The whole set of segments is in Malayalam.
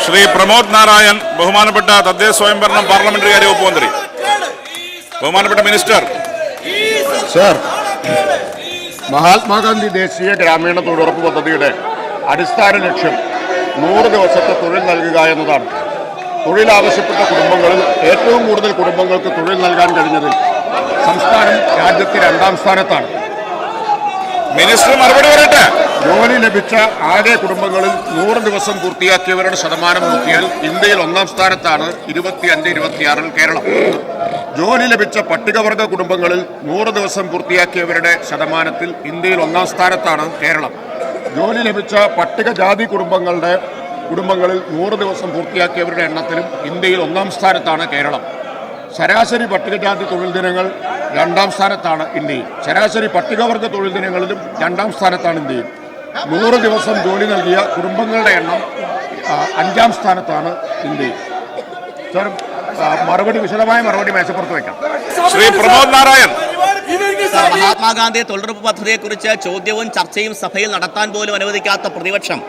ശ്രീ പ്രമോദ് നാരായൺ, ബഹുമാനപ്പെട്ട തദ്ദേശ സ്വയംഭരണം പാർലമെന്ററി കാര്യ വകുപ്പ് മന്ത്രി. ബഹുമാനപ്പെട്ട മിനിസ്റ്റർ. സർ, മഹാത്മാഗാന്ധി ദേശീയ ഗ്രാമീണ തൊഴിലുറപ്പ് പദ്ധതിയുടെ അടിസ്ഥാന ലക്ഷ്യം 100 ദിവസത്തെ തൊഴിൽ നൽകുക എന്നതാണ്. തൊഴിൽ ആവശ്യപ്പെട്ട കുടുംബങ്ങളിൽ ഏറ്റവും കൂടുതൽ കുടുംബങ്ങൾക്ക് തൊഴിൽ നൽകാൻ കഴിഞ്ഞതിൽ സംസ്ഥാനം രാജ്യത്ത് 2ാം സ്ഥാനത്താണ്. മിനിസ്റ്റർ മറുപടി പറയട്ടെ. ജോലി ലഭിച്ച ആകെ കുടുംബങ്ങളിൽ 100 ദിവസം പൂർത്തിയാക്കിയവരുടെ ശതമാനം നോക്കിയാൽ ഇന്ത്യയിൽ 1ാം സ്ഥാനത്താണ്. 25-26 കേരളം. ജോലി ലഭിച്ച പട്ടികവർഗ കുടുംബങ്ങളിൽ 100 ദിവസം പൂർത്തിയാക്കിയവരുടെ ശതമാനത്തിൽ ഇന്ത്യയിൽ 1ാം സ്ഥാനത്താണ് കേരളം. ജോലി ലഭിച്ച പട്ടികജാതി കുടുംബങ്ങളിൽ 100 ദിവസം പൂർത്തിയാക്കിയവരുടെ എണ്ണത്തിലും ഇന്ത്യയിൽ 1ാം സ്ഥാനത്താണ് കേരളം. ശരാശരി പട്ടികജാതി തൊഴിൽ ദിനങ്ങൾ 2ാം സ്ഥാനത്താണ് ഇന്ത്യയിൽ. ശരാശരി പട്ടികവർഗ തൊഴിൽ ദിനങ്ങളിലും 2ാം സ്ഥാനത്താണ് ഇന്ത്യയിൽ. 100 ദിവസം ജോലി നൽകിയ കുടുംബങ്ങളുടെ എണ്ണം 5ാം സ്ഥാനത്താണ് ഇന്ത്യയിൽ. സർ, വിശദമായ മറുപടി മേശപ്പുറത്ത് വയ്ക്കാം. ശ്രീ പ്രമോദ് നാരായൺ. മഹാത്മാഗാന്ധി തൊഴിലുറപ്പ് പദ്ധതിയെക്കുറിച്ച് ചോദ്യവും ചർച്ചയും സഭയിൽ നടത്താൻ പോലും അനുവദിക്കാത്ത പ്രതിപക്ഷം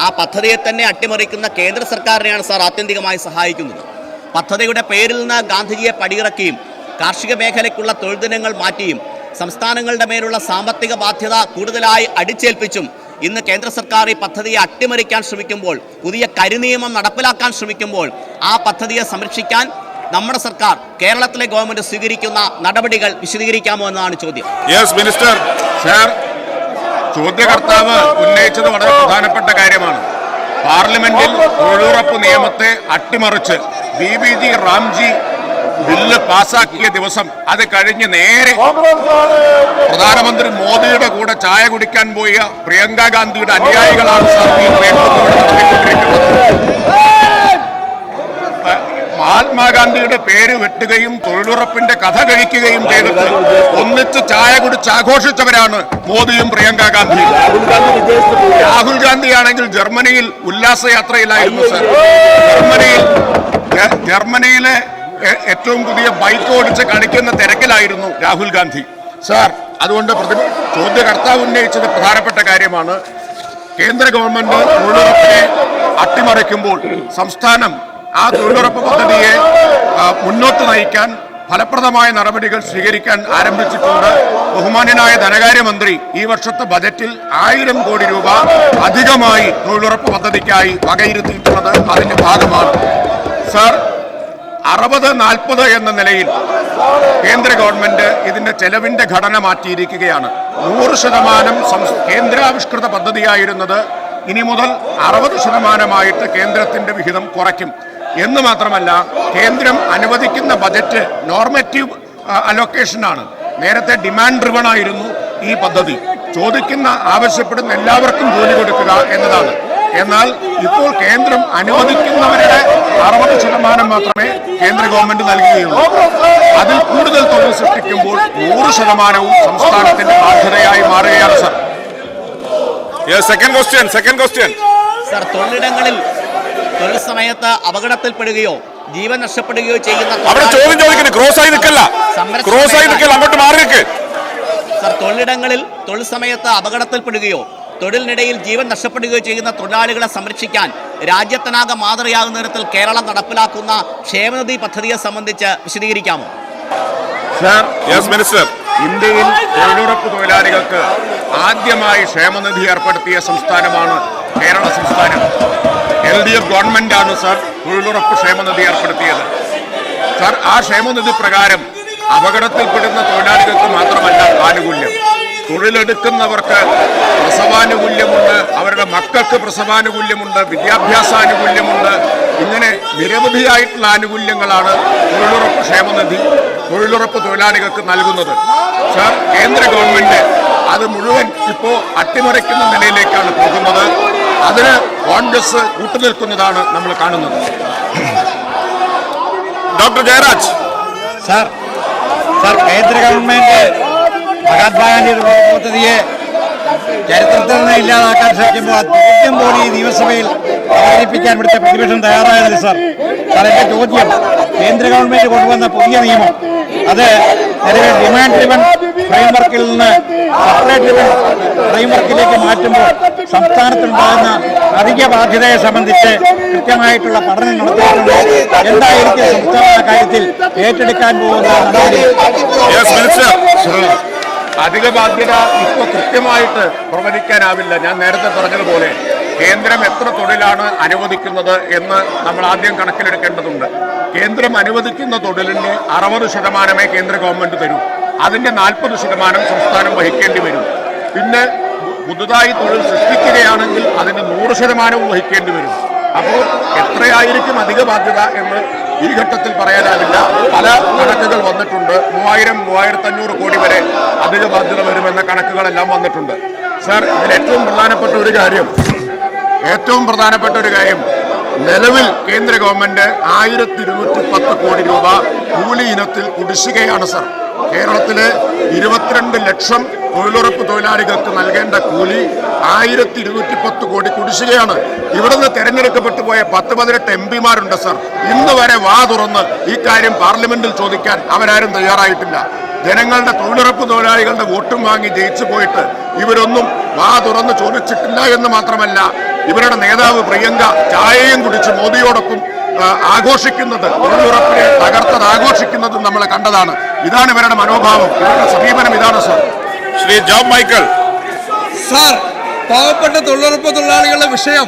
ആ പദ്ധതിയെ തന്നെ അട്ടിമറിക്കുന്ന കേന്ദ്ര സർക്കാരിനെയാണ് സാർ ആത്യന്തികമായി സഹായിക്കുന്നത്. പദ്ധതിയുടെ പേരിൽ നിന്ന് ഗാന്ധിജിയെ പടിയിറക്കിയും കാർഷിക മേഖലയ്ക്കുള്ള തൊഴിൽ ദിനങ്ങൾ മാറ്റിയും സംസ്ഥാനങ്ങളുടെ മേലുള്ള സാമ്പത്തിക ബാധ്യത കൂടുതലായി അടിച്ചേൽപ്പിച്ചും ഇന്ന് കേന്ദ്ര സർക്കാർ ഈ പദ്ധതിയെ അട്ടിമറിക്കാൻ ശ്രമിക്കുമ്പോൾ, പുതിയ കരിനിയമം നടപ്പിലാക്കാൻ ശ്രമിക്കുമ്പോൾ ആ പദ്ധതിയെ സംരക്ഷിക്കാൻ നമ്മുടെ സർക്കാർ, കേരളത്തിലെ ഗവൺമെന്റ് സ്വീകരിക്കുന്ന നടപടികൾ വിശദീകരിക്കാമോ എന്നതാണ് ചോദ്യം. Yes minister. സാർ, ചോദ്യകർത്താവ് ഉന്നയിച്ചത് വളരെ പ്രധാനപ്പെട്ട കാര്യമാണ്. പാർലമെന്റിൽ തൊഴിലുറപ്പ് നിയമത്തെ അട്ടിമറിച്ച് BBG റാംജി ബില്ല് പാസാക്കിയ ദിവസം അത് കഴിഞ്ഞ് നേരെ പ്രധാനമന്ത്രി മോദിയുടെ കൂടെ ചായ കുടിക്കാൻ പോയ പ്രിയങ്ക ഗാന്ധിയുടെ അനുയായികളാണ് മഹാത്മാഗാന്ധിയുടെ പേര് വെട്ടുകയും തൊഴിലുറപ്പിന്റെ കഥ കഴിക്കുകയും ചെയ്തിട്ട് ഒന്നിച്ച് ചായ കുടിച്ച് ആഘോഷിച്ചവരാണ് മോദിയും പ്രിയങ്ക ഗാന്ധിയും. രാഹുൽ ഗാന്ധിയാണെങ്കിൽ ജർമ്മനിയിൽ ഉല്ലാസയാത്രയിലായിരുന്നു. സർ, ജർമ്മനിയിലെ ഏറ്റവും പുതിയ ബൈക്ക് ഓടിച്ച് കളിക്കുന്ന തിരക്കിലായിരുന്നു രാഹുൽ ഗാന്ധി. സാർ, അതുകൊണ്ട് ചോദ്യകർത്താവ് ഉന്നയിച്ചത് പ്രധാനപ്പെട്ട കാര്യമാണ്. കേന്ദ്ര ഗവൺമെന്റ് തൊഴിലുറപ്പിനെ അട്ടിമറിക്കുമ്പോൾ സംസ്ഥാനം ആ തൊഴിലുറപ്പ് പദ്ധതിയെ മുന്നോട്ട് നയിക്കാൻ ഫലപ്രദമായ നടപടികൾ സ്വീകരിക്കാൻ ആരംഭിച്ചിട്ടുണ്ട്. ബഹുമാന്യനായ ധനകാര്യമന്ത്രി ഈ വർഷത്തെ ബജറ്റിൽ 1000 കോടി രൂപ അധികമായി തൊഴിലുറപ്പ് പദ്ധതിക്കായി വകയിരുത്തിയിട്ടുള്ളത് അതിന്റെ ഭാഗമാണ്. സാർ, 60-40 എന്ന നിലയിൽ കേന്ദ്ര ഗവൺമെന്റ് ഇതിന്റെ ചെലവിന്റെ ഘടന മാറ്റിയിരിക്കുകയാണ്. 100% കേന്ദ്രാവിഷ്കൃത പദ്ധതിയായിരുന്നത് ഇനി മുതൽ 60% കേന്ദ്രത്തിന്റെ വിഹിതം കുറയ്ക്കും എന്ന് മാത്രമല്ല, കേന്ദ്രം അനുവദിക്കുന്ന ബജറ്റ് നോർമറ്റീവ് അലോക്കേഷനാണ്. നേരത്തെ ഡിമാൻഡ് ഡ്രിവൺ ആയിരുന്നു ഈ പദ്ധതി. ആവശ്യപ്പെടുന്ന എല്ലാവർക്കും ജോലി കൊടുക്കുക എന്നതാണ്. എന്നാൽ ഇപ്പോൾ കേന്ദ്രം അനുവദിക്കുന്നവരുടെ 60% മാത്രമേ കേന്ദ്ര ഗവൺമെന്റ് നൽകുകയുള്ളൂ. അതിൽ കൂടുതൽ തൊഴിൽ സൃഷ്ടിക്കുമ്പോൾ 100% സംസ്ഥാനത്തിന്റെ ബാധ്യതയായി മാറുകയാണ്. Sir, second question. സർ, തൊഴിലിടങ്ങളിൽ തൊഴിൽ സമയത്ത് അപകടത്തിൽപ്പെടുകയോ ജീവൻ നഷ്ടപ്പെടുകയോ ചെയ്യുന്ന സർ, തൊഴിലിടങ്ങളിൽ തൊഴിൽ സമയത്ത് അപകടത്തിൽപ്പെടുകയോ തൊഴിലിനിടയിൽ ജീവൻ നഷ്ടപ്പെടുകയോ ചെയ്യുന്ന തൊഴിലാളികളെ സംരക്ഷിക്കാൻ രാജ്യത്തിനാകെ മാതൃകയാകുന്ന തരത്തിൽ കേരളം നടപ്പിലാക്കുന്ന ക്ഷേമനിധി പദ്ധതിയെ സംബന്ധിച്ച് വിശദീകരിക്കാമോ? Sir, minister. ഇന്ത്യയിൽ തൊഴിലുറപ്പ് തൊഴിലാളികൾക്ക് ആദ്യമായി ക്ഷേമനിധി ഏർപ്പെടുത്തിയ സംസ്ഥാനമാണ് കേരള സംസ്ഥാനം. LDF ഗവൺമെന്റാണ് സർ തൊഴിലുറപ്പ് ക്ഷേമനിധി ഏർപ്പെടുത്തിയത്. സർ, ആ ക്ഷേമനിധി പ്രകാരം അപകടത്തിൽപ്പെടുന്ന തൊഴിലാളികൾക്ക് മാത്രമല്ല ആനുകൂല്യം, തൊഴിലെടുക്കുന്നവർക്ക് പ്രസവാനുകൂല്യമുണ്ട്, അവരുടെ മക്കൾക്ക് പ്രസവാനുകൂല്യമുണ്ട്, വിദ്യാഭ്യാസാനുകൂല്യമുണ്ട്. ഇങ്ങനെ നിരവധിയായിട്ടുള്ള ആനുകൂല്യങ്ങളാണ് തൊഴിലുറപ്പ് ക്ഷേമനിധി തൊഴിലുറപ്പ് തൊഴിലാളികൾക്ക് നൽകുന്നത്. സർ, കേന്ദ്ര ഗവൺമെന്റ് അത് മുഴുവൻ ഇപ്പോൾ അട്ടിമറിക്കുന്ന നിലയിലേക്കാണ് പോകുന്നത്. അതിന് കോൺഗ്രസ് കൂട്ടുനിൽക്കുന്നതാണ് നമ്മൾ കാണുന്നത്. ഡോക്ടർ ജയരാജ്. സർ, കേന്ദ്ര ഗവൺമെന്റ് മഹാത്മാഗാന്ധി പദ്ധതിയെ ചരിത്രത്തിൽ നിന്ന് ഇല്ലാതാക്കാൻ ശ്രമിക്കുമ്പോൾ ആദ്യം പോലും ഈ നിയമസഭയിൽ അവതരിപ്പിക്കാൻ ഇവിടുത്തെ പ്രതിപക്ഷം തയ്യാറായത്. സർ, എന്റെ ചോദ്യം, കേന്ദ്ര ഗവൺമെന്റ് കൊണ്ടുവന്ന പുതിയ നിയമം അത് നിലവിൽ ഡിമാൻഡ് ഡ്രിവൺ ഫ്രെയിംവർക്കിൽ നിന്ന് സപ്ലൈ ഡ്രിവൺ ഫ്രെയിംവർക്കിലേക്ക് മാറ്റുമ്പോൾ സംസ്ഥാനത്തുണ്ടാകുന്ന അധിക ബാധ്യതയെ സംബന്ധിച്ച് കൃത്യമായിട്ടുള്ള പഠനം നടത്തിയിട്ടുണ്ട്. എന്തായിരിക്കും സംസ്ഥാന കാര്യത്തിൽ ഏറ്റെടുക്കാൻ പോകുന്ന നടപടി? Yes minister. അധിക ബാധ്യത ഇപ്പോൾ കൃത്യമായിട്ട് പ്രവചിക്കാനാവില്ല. ഞാൻ നേരത്തെ പറഞ്ഞതുപോലെ കേന്ദ്രം എത്ര തൊഴിലാണ് അനുവദിക്കുന്നത് എന്ന് നമ്മൾ ആദ്യം കണക്കിലെടുക്കേണ്ടതുണ്ട്. കേന്ദ്രം അനുവദിക്കുന്ന തൊഴിലിന്റെ 60% കേന്ദ്ര ഗവൺമെന്റ് തരും. അതിന്റെ 40% സംസ്ഥാനം വഹിക്കേണ്ടി വരും. പിന്നെ പുതുതായി തൊഴിൽ സൃഷ്ടിക്കുകയാണെങ്കിൽ അതിന് 100% വഹിക്കേണ്ടി വരും. അപ്പോൾ എത്രയായിരിക്കും അധിക ബാധ്യത എന്ന് ഈ ഘട്ടത്തിൽ പറയാനാവില്ല. പല കണക്കുകൾ വന്നിട്ടുണ്ട്. 3000-3500 കോടി വരെ അധിക ബാധ്യത വരുമെന്ന കണക്കുകളെല്ലാം വന്നിട്ടുണ്ട്. സാർ, ഇതിൽ ഏറ്റവും പ്രധാനപ്പെട്ട ഒരു കാര്യം നിലവിൽ കേന്ദ്ര ഗവൺമെന്റ് 1210 കോടി രൂപ കൂലി ഇനത്തിൽ കുടിശ്ശികയാണ് സാർ. കേരളത്തിലെ 22 ലക്ഷം തൊഴിലുറപ്പ് തൊഴിലാളികൾക്ക് നൽകേണ്ട കൂലി 1210 കോടി കുടിശ്ശികയാണ്. ഇവിടുന്ന് തെരഞ്ഞെടുക്കപ്പെട്ടു പോയ 10-18 MP-മാരുണ്ട് സാർ. ഇന്ന് വരെ വാ തുറന്ന് ഈ കാര്യം പാർലമെന്റിൽ ചോദിക്കാൻ അവരാരും തയ്യാറായിട്ടില്ല. ജനങ്ങളുടെ തൊഴിലുറപ്പ് തൊഴിലാളികളുടെ വോട്ടും വാങ്ങി ജയിച്ചു പോയിട്ട് ഇവരൊന്നും വാ തുറന്ന് ചോദിച്ചിട്ടില്ല എന്ന് മാത്രമല്ല, ഇവരുടെ നേതാവ് പ്രിയങ്ക ചായയും കുടിച്ച് മോദിയോടൊപ്പം ആഘോഷിക്കുന്നത്, തൊഴിലുറപ്പിനെ തകർത്തത് ആഘോഷിക്കുന്നതും നമ്മൾ കണ്ടതാണ്. ഇതാണ് ഇവരുടെ മനോഭാവം, ഇവരുടെ സമീപനം ഇതാണ് sir. Shri job Michael. Sir, പാവപ്പെട്ട തൊഴിലുറപ്പ് തൊഴിലാളികളുടെ വിഷയം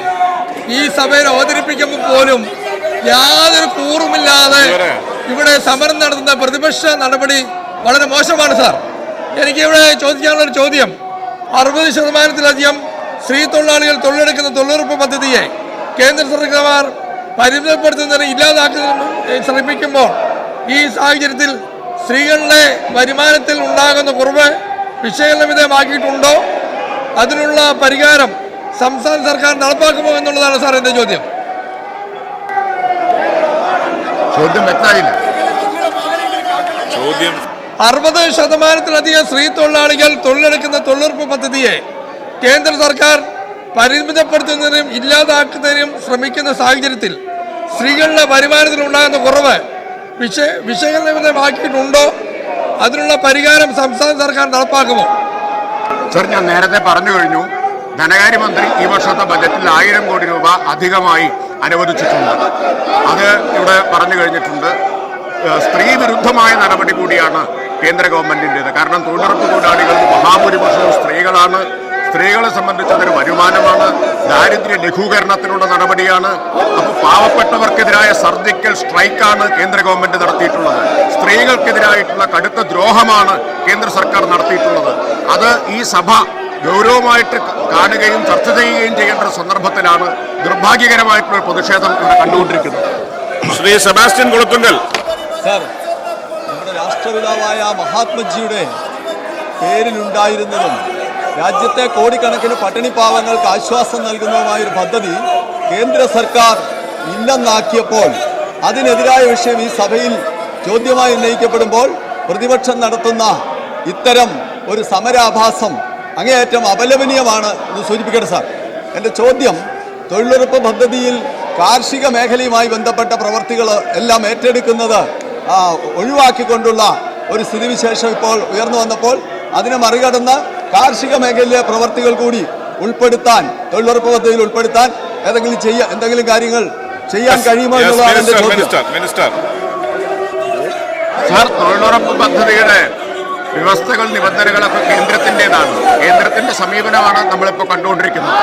ഈ സഭയിൽ അവതരിപ്പിക്കുമ്പോൾ പോലും യാതൊരു കൂറുമില്ലാതെ ഇവിടെ സമരം നടത്തുന്ന പ്രതിപക്ഷ നടപടി വളരെ മോശമാണ് സാർ. എനിക്കിവിടെ ചോദിക്കാനുള്ളൊരു ചോദ്യം, 60%-ലധികം സ്ത്രീ തൊഴിലാളികൾ തൊഴിലെടുക്കുന്ന തൊഴിലുറപ്പ് പദ്ധതിയെ കേന്ദ്ര സർക്കാർ പരിമിതപ്പെടുത്തുന്നതിന് ഇല്ലാതാക്കുന്നതിന് ശ്രമിക്കുമ്പോൾ ഈ സാഹചര്യത്തിൽ സ്ത്രീകളുടെ വരുമാനത്തിൽ ഉണ്ടാകുന്ന കുറവ് വിശകലന വിധേയമാക്കിയിട്ടുണ്ടോ? അതിനുള്ള പരിഹാരം സംസ്ഥാന സർക്കാർ നടപ്പാക്കുമോ എന്നുള്ളതാണ് സാർ എൻ്റെ ചോദ്യം. ചോദ്യം വ്യക്തമായില്ല. 60%-ലധികം സ്ത്രീ തൊഴിലാളികൾ തൊഴിലെടുക്കുന്ന തൊഴിലുറപ്പ് പദ്ധതിയെ കേന്ദ്ര സർക്കാർ പരിമിതപ്പെടുത്തുന്നതിനും ഇല്ലാതാക്കുന്നതിനും ശ്രമിക്കുന്ന സാഹചര്യത്തിൽ സ്ത്രീകളുടെ വരുമാനത്തിൽ ഉണ്ടാകുന്ന കുറവ് വിശകലന വിധേയമാക്കിയിട്ടുണ്ടോ? അതിനുള്ള പരിഹാരം സംസ്ഥാന സർക്കാർ നടപ്പാക്കുമോ? സർ, ഞാൻ നേരത്തെ പറഞ്ഞു കഴിഞ്ഞു, ധനകാര്യമന്ത്രി ഈ വർഷത്തെ ബജറ്റിൽ 1000 കോടി രൂപ അധികമായി അനുവദിച്ചിട്ടുണ്ട്. അത് ഇവിടെ പറഞ്ഞു കഴിഞ്ഞിട്ടുണ്ട്. സ്ത്രീ വിരുദ്ധമായ നടപടി കൂടിയാണ് കേന്ദ്ര ഗവൺമെന്റിൻ്റെത്. കാരണം തൊഴിലുറപ്പ് തൊഴിലാളികൾ മഹാഭൂരിപക്ഷവും സ്ത്രീകളാണ്. സ്ത്രീകളെ സംബന്ധിച്ച് അതൊരു വരുമാനമാണ്. ദാരിദ്ര്യ ലഘൂകരണത്തിനുള്ള നടപടിയാണ്. അപ്പോൾ പാവപ്പെട്ടവർക്കെതിരായ സർജിക്കൽ സ്ട്രൈക്കാണ് കേന്ദ്ര ഗവൺമെന്റ് നടത്തിയിട്ടുള്ളത്. സ്ത്രീകൾക്കെതിരായിട്ടുള്ള കടുത്ത ദ്രോഹമാണ് കേന്ദ്ര സർക്കാർ നടത്തിയിട്ടുള്ളത്. അത് ഈ സഭ ഗൗരവമായിട്ട് കാണുകയും ചർച്ച ചെയ്യുകയും ചെയ്യേണ്ട ഒരു സന്ദർഭത്തിലാണ് നിർഭാഗ്യകരമായിട്ടുള്ള പ്രതിഷേധം ഇവിടെ കണ്ടുകൊണ്ടിരിക്കുന്നത്. ശ്രീ സെബാസ്റ്റ്യൻ കുളത്തുങ്കൽ. സാർ, നമ്മുടെ രാഷ്ട്രപിതാവായ മഹാത്മജിയുടെ പേരിലുണ്ടായിരുന്നതും രാജ്യത്തെ കോടിക്കണക്കിന് പട്ടിണിപ്പാവങ്ങൾക്ക് ആശ്വാസം നൽകുന്നതുമായൊരു പദ്ധതി കേന്ദ്ര സർക്കാർ ഇല്ലെന്നാക്കിയപ്പോൾ അതിനെതിരായ വിഷയം ഈ സഭയിൽ ചോദ്യമായി ഉന്നയിക്കപ്പെടുമ്പോൾ പ്രതിപക്ഷം നടത്തുന്ന ഇത്തരം ഒരു സമരാഭാസം അങ്ങേയറ്റം അപലപനീയമാണ് എന്ന് സൂചിപ്പിക്കട്ടെ സാർ. എൻ്റെ ചോദ്യം, തൊഴിലുറപ്പ് പദ്ധതിയിൽ കാർഷിക മേഖലയുമായി ബന്ധപ്പെട്ട പ്രവർത്തികൾ എല്ലാം ഏറ്റെടുക്കുന്നത് ഒഴിവാക്കിക്കൊണ്ടുള്ള ഒരു സ്ഥിതിവിശേഷം ഇപ്പോൾ ഉയർന്നു വന്നപ്പോൾ അതിനെ മറികടന്ന് കാർഷിക മേഖലയിലെ പ്രവർത്തികൾ കൂടി ഉൾപ്പെടുത്താൻ, തൊഴിലുറപ്പ് പദ്ധതിയിൽ ഉൾപ്പെടുത്താൻ എന്തെങ്കിലും കാര്യങ്ങൾ ചെയ്യാൻ കഴിയുമോ എന്നുള്ളതാണ് എൻ്റെ ചോദ്യം. സാർ, തൊഴിലുറപ്പ് പദ്ധതിയുടെ വ്യവസ്ഥകൾ, നിബന്ധനകളൊക്കെ കേന്ദ്രത്തിൻ്റെതാണ്. കേന്ദ്രത്തിന്റെ സമീപനമാണ് നമ്മളിപ്പോൾ കണ്ടുകൊണ്ടിരിക്കുന്നത്.